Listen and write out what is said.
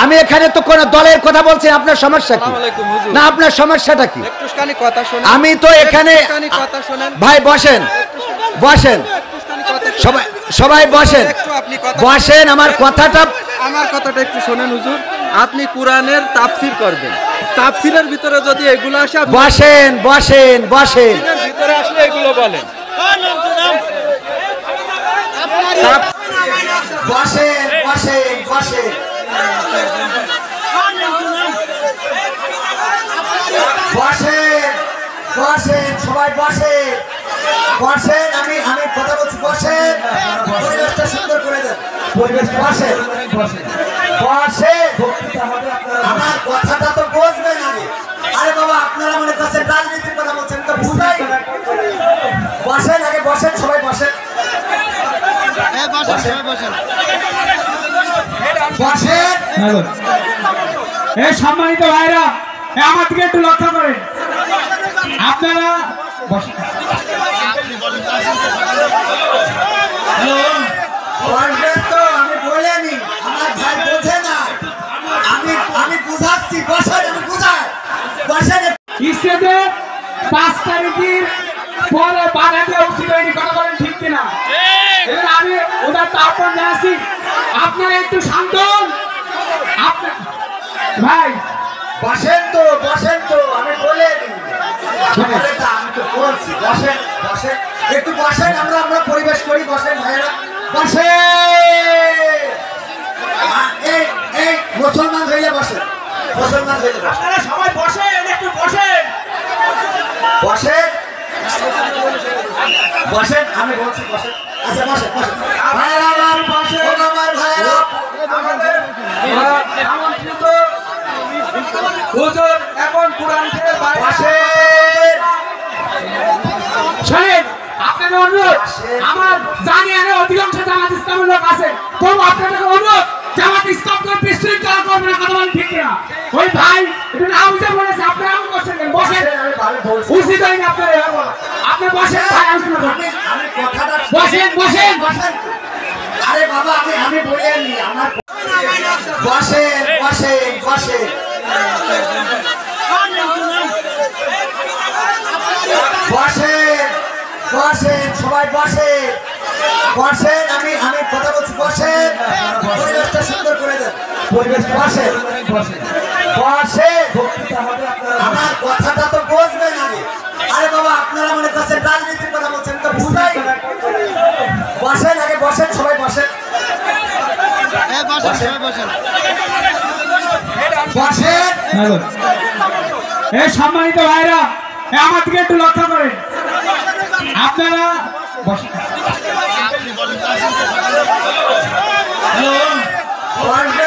আমি এখানে তো কোন দলের কথা বলছি, আপনার সমস্যা কি? না আপনার সমস্যাটা কি? আমি তো এখানে ভাই বসেন বসেন সবাই সবাই বসেন বসেন আমার কথাটা একটু শোনেন হুজুর। আপনি কোরআনের তাফসীর করবেন, তাফসীরের ভিতরে যদি এগুলো আসে বসেন বসেন বসেন ভিতরে আসলে এগুলো বলেন। বসেন বসেন বসেন বসেন বসেন সবাই বসেন বসেন আমি কথা বলছি বসেন পরিবেশটা সুন্দর করে দেন পরিবেশ বসেন বসেন আমার কথাটা তো বুঝবেন আগে আরে বাবা আপনারা মনে করছেন রাজনীতির কথা বলছেন তো বুঝাই বসেন আগে বসেন সবাই বসেন বসেন এই সম্মানিত ভাইরা আমার দিকে একটু লক্ষ্য করেন আপনারা বসেন তো আমি বলিনি আমার ভাই বোঝে না আমি বুঝাচ্ছি বসেন আমি বুঝাই বসেন স্টেজে 5 তারিখের পরে বাধা দেওয়া উচিত হয়নি, কথা বলেন ঠিক কিনা? আমি ওদের তারপর জানাচ্ছি আপনারা একটু শান্ত ভাই বসেন তো আমি বলিনি আমি তো বলছি বসেন বসেন একটু বসেন আমরা পরিবেশ করি বসেন ভাইয়েরা বসেন এই মুসলমান হইলে বসেন মুসলমান হইলে আপনারা সবাই বসেন একটু বসেন বসেন বসেন আমি বলছি বসেন আচ্ছা বসেন বসেন ভাইরা আমার বসেন আমার ভাইরা আমাদের আমন্ত্রিত হুজুর এখন কোরআন থেকে বসেন শোনেন আপনাদের অনুরোধ আমার জানি অধিকাংশ জামাত ইসলামের লোক আছে, তবু আপনাদের অনুরোধ জামাত ইসলামকে বিশৃঙ্খলা করবেন না, কথা বলেন ঠিক কিনা? ওই ভাই একটু নাম যে বলেছে আপনারা এমন করছেন কেন? বসেন উচিত হয়নি আপনারা আপনি বসেন ভাই আলোচনা করবেন বসেন বসেন বসেন আরে বাবা আমি বলিনি আমার বসেন বসেন বসেন বসেন বসেন সবাই বসেন বসেন আমি কথা বলছি বসেন পরিবেশটা সুন্দর করে দেন পরিবেশ বসেন বসেন আমার কথাটা তো বুঝবেন আগে আরে বাবা আপনারা মনে করছেন রাজনীতির কথা বলছেন তো বুঝাই বসেন আগে বসেন সবাই বসেন বসেন এই সম্মানিত ভাইরা আমার দিকে একটু লক্ষ্য করেন আপনারা বসেন বসেন